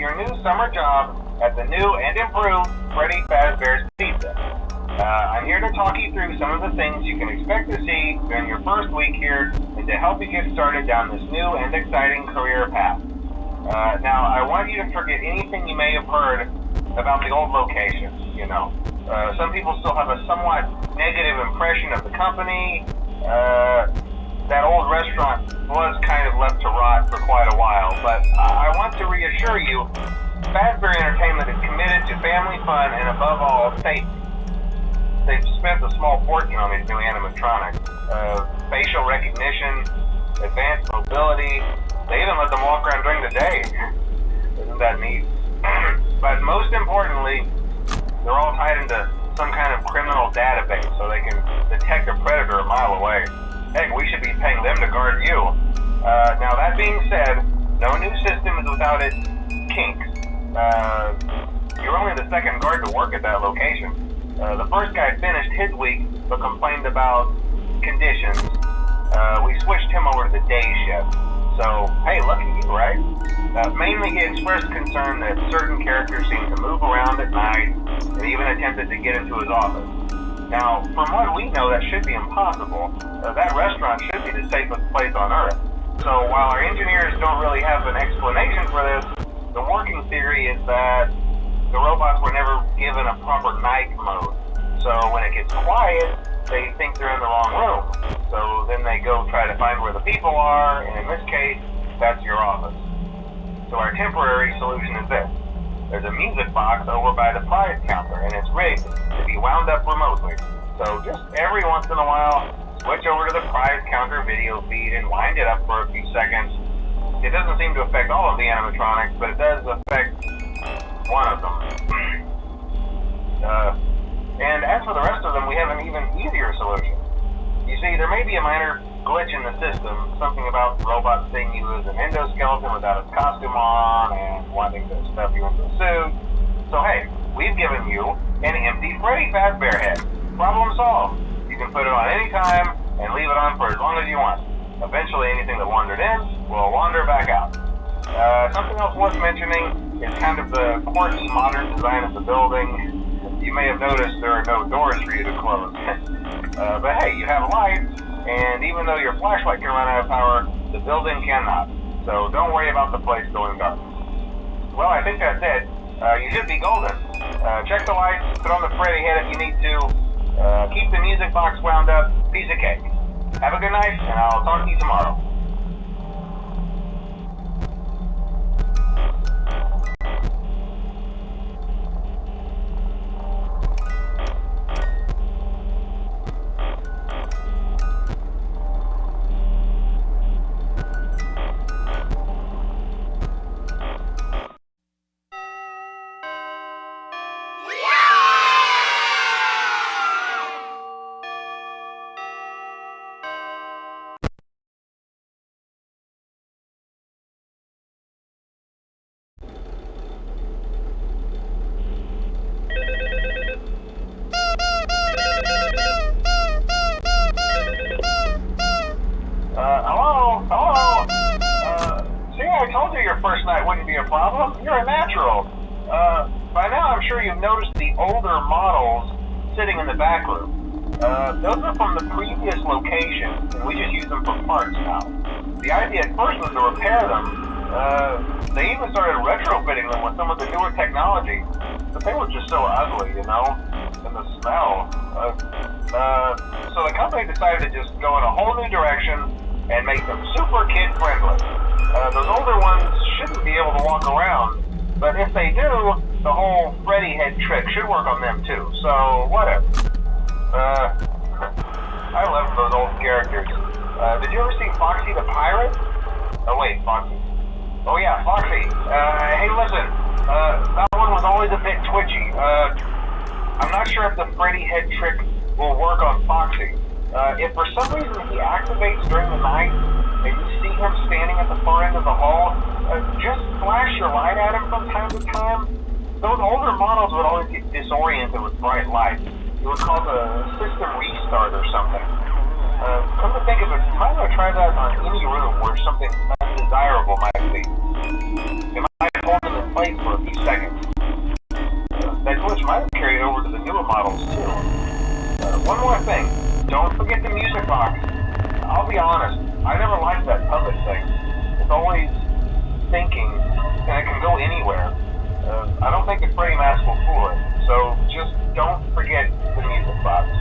your new summer job at the new and improved Freddy's Pizza. I'm here to talk you through some of the things you can expect to see during your first week here and to help you get started down this new and exciting career path. Now, I want you to forget anything you may have heard about the old location, some people still have a somewhat negative impression of the company. That old restaurant was kind of left to rot for quite a while, but I want to reassure you, Fazbear Entertainment is committed to family fun and above all, safety. They've spent a small fortune on these new animatronics. Facial recognition, advanced mobility, they even let them walk around during the day. Isn't that neat? But most importantly, they're all tied into some kind of criminal database so they can detect a predator a mile away. Heck, we should be paying them to guard you. Now that being said, no new system is without its kinks. You're only the second guard to work at that location. The first guy finished his week but complained about conditions. We switched him over to the day shift. So, hey, lucky you, right? Mainly he expressed concern that certain characters seemed to move around at night and even attempted to get into his office. Now, from what we know, that should be impossible. That restaurant should be the safest place on Earth. So while our engineers don't really have an explanation for this, the working theory is that the robots were never given a proper night mode. So when it gets quiet, they think they're in the wrong room. So then they go try to find where the people are, and in this case, that's your office. So our temporary solution is this. There's a music box over by the prize counter, and it's rigged to be wound up remotely. So just every once in a while, switch over to the prize counter video feed and wind it up for a few seconds. It doesn't seem to affect all of the animatronics, but it does affect one of them. And as for the rest of them, we have an even easier solution. You see, there may be a minor glitch in the system, something about robots seeing you as an endoskeleton without its costume on and wanting to stuff you into a suit. So hey, we've given you an empty Freddy Fazbear head. Problem solved. You can put it on any time and leave it on for as long as you want. Eventually anything that wandered in will wander back out. Something else worth mentioning is kind of the quirky modern design of the building. You may have noticed there are no doors for you to close. But hey, you have lights, and even though your flashlight can run out of power, the building cannot. So don't worry about the place going dark. Well, I think that's it. You should be golden. Check the lights, put on the Freddy head if you need to. Keep the music box wound up. Piece of cake. Have a good night, and I'll talk to you tomorrow. First night wouldn't be a problem. You're a natural. By now I'm sure you've noticed the older models sitting in the back room. Those are from the previous location, and we just use them for parts now. The idea at first was to repair them. They even started retrofitting them with some of the newer technology, but they were just so ugly, and the smell. So the company decided to just go in a whole new direction and make them super kid-friendly. Those older ones shouldn't be able to walk around, but if they do, the whole Freddy head trick should work on them too, so whatever. I love those old characters. Did you ever see Foxy the Pirate? Oh wait, Foxy. Oh yeah, Foxy. Hey listen, that one was always a bit twitchy. I'm not sure if the Freddy head trick will work on Foxy. If for some reason he activates during the night, and you see him standing at the far end of the hall, just flash your light at him from time to time. Those older models would always get disoriented with bright light. It would cause a system restart or something. Come to think of it, you might want to try that on any room where something undesirable might be. It might hold him in place light for a few seconds. That glitch might have carried over to the newer models too. One more thing, don't forget the music box. I'll be honest, I never liked that puppet thing. It's always thinking, and it can go anywhere. I don't think the Freddy mask will fool it, so just don't forget the music box.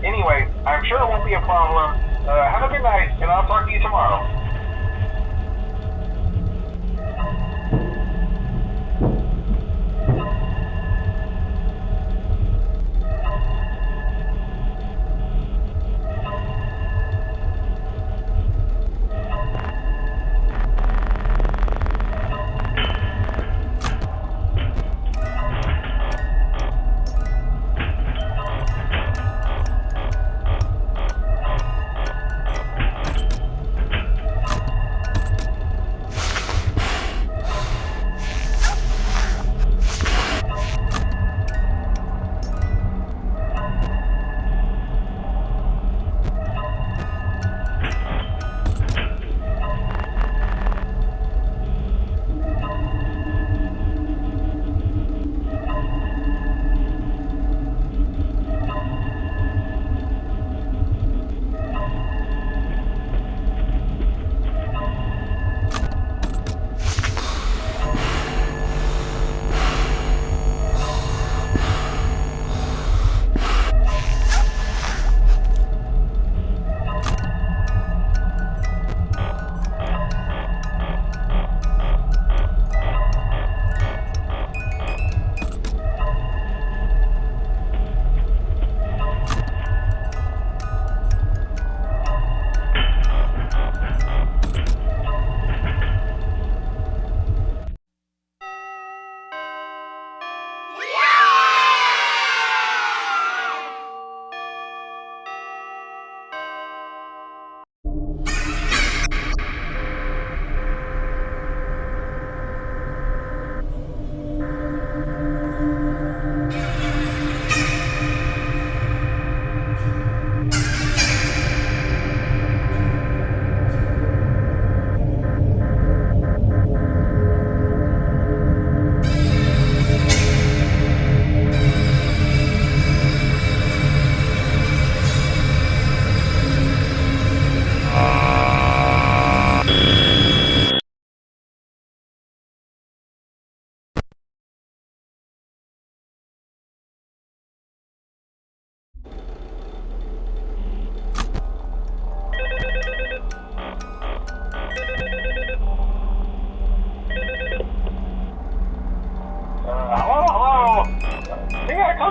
Anyway, I'm sure it won't be a problem. Have a good night, and I'll talk to you tomorrow.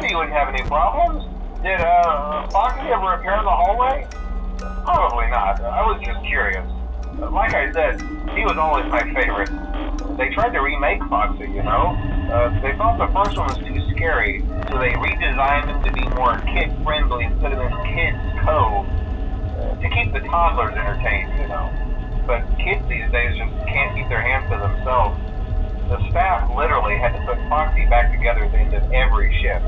You wouldn't have any problems. Did Foxy ever appear in the hallway? Probably not. I was just curious. Like I said, he was always my favorite. They tried to remake Foxy, you know? They thought the first one was too scary, so they redesigned him to be more kid-friendly and put him in Kids Cove to keep the toddlers entertained, you know. But kids these days just can't keep their hands to themselves. The staff literally had to put Foxy back together at the end of every shift.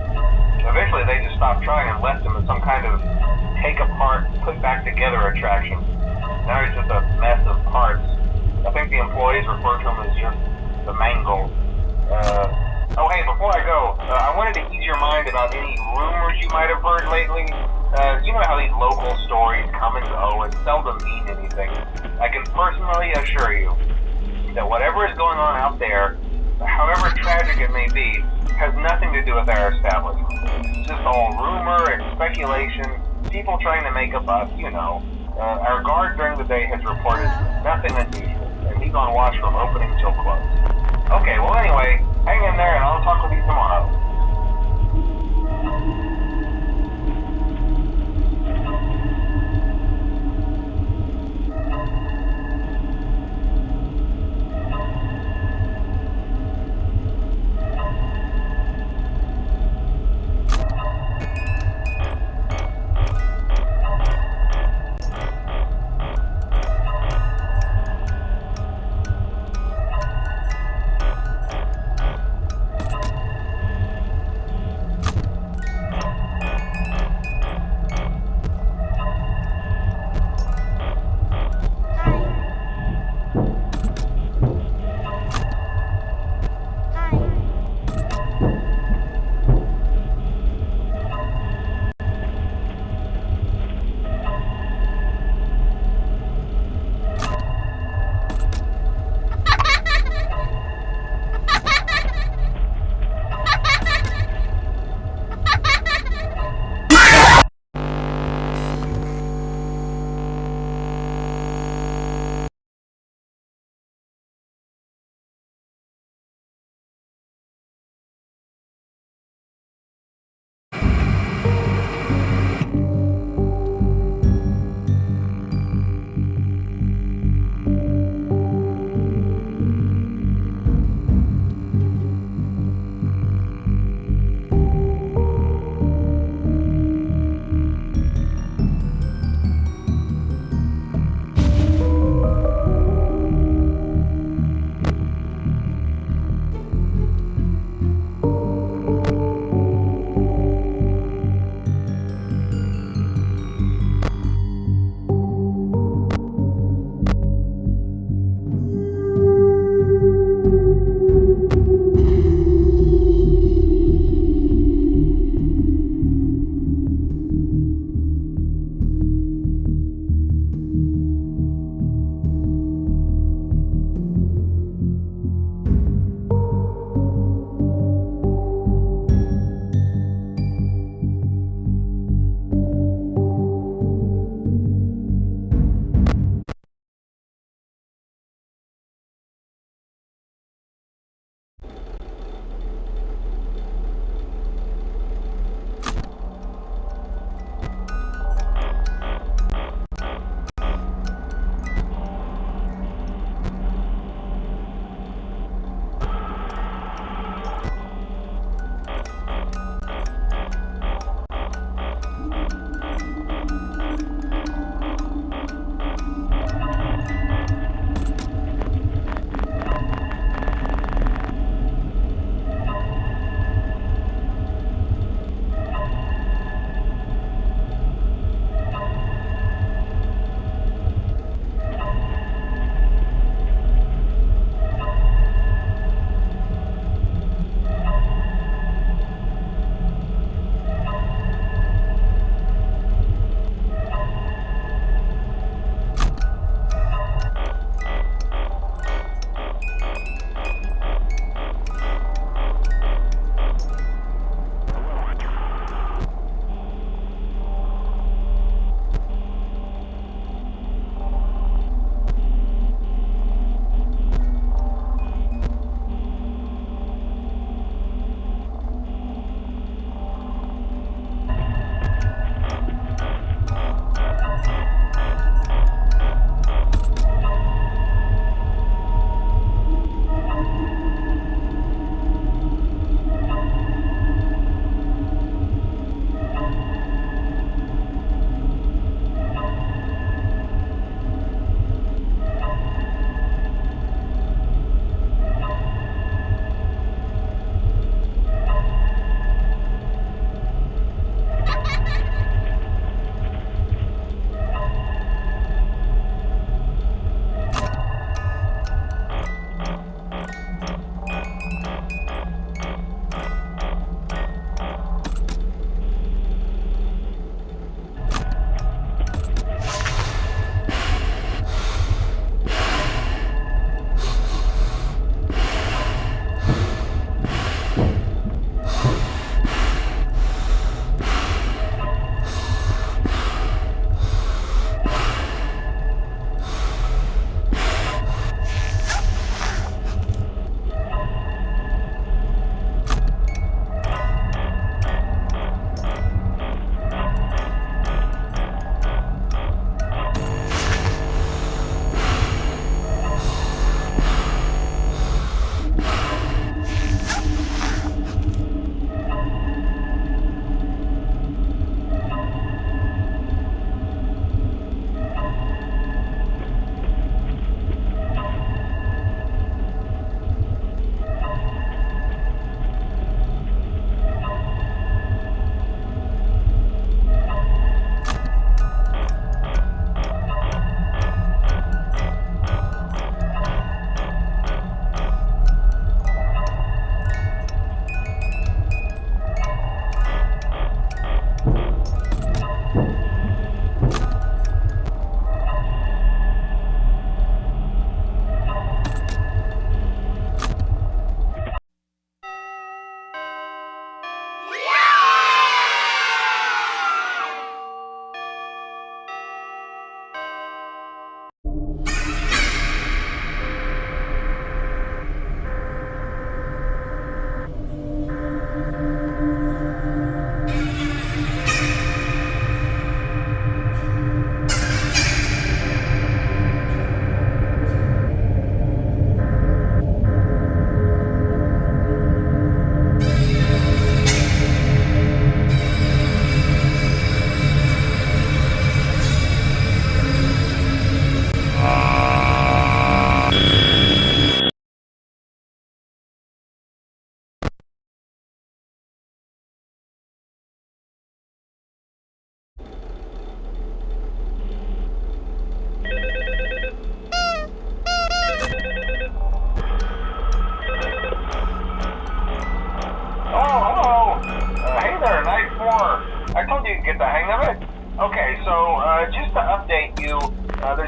Eventually they just stopped trying and left him in some kind of take apart, put back together attraction. Now he's just a mess of parts. I think the employees refer to him as just the mangle. Oh hey, before I go, I wanted to ease your mind about any rumors you might have heard lately. You know how these local stories come and go and seldom mean anything. I can personally assure you that whatever is going on out there, however tragic it may be, has nothing to do with our establishment. It's just all rumor and speculation, people trying to make a buck, you know. Our guard during the day has reported nothing unusual, and he's on watch from opening till close. Okay, well anyway, hang in there and I'll talk with you tomorrow.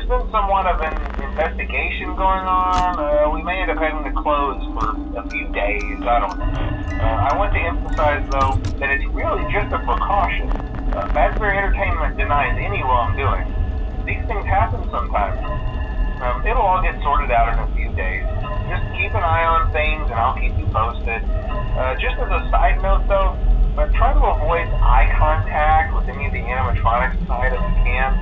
there's been somewhat of an investigation going on. We may end up having to close for a few days. I don't know. I want to emphasize, though, that it's really just a precaution. Fazbear Entertainment denies any wrongdoing. These things happen sometimes. It'll all get sorted out in a few days. Just keep an eye on things, and I'll keep you posted. Just as a side note, though, try to avoid eye contact with any of the animatronics side if you can.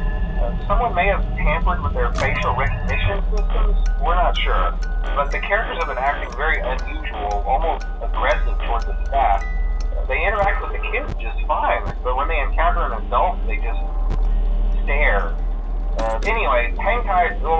Someone may have tampered with their facial recognition systems. We're not sure. But the characters have been acting very unusual, almost aggressive towards the staff. They interact with the kids just fine, but when they encounter an adult, they just stare. Anyway, hang tight. We'll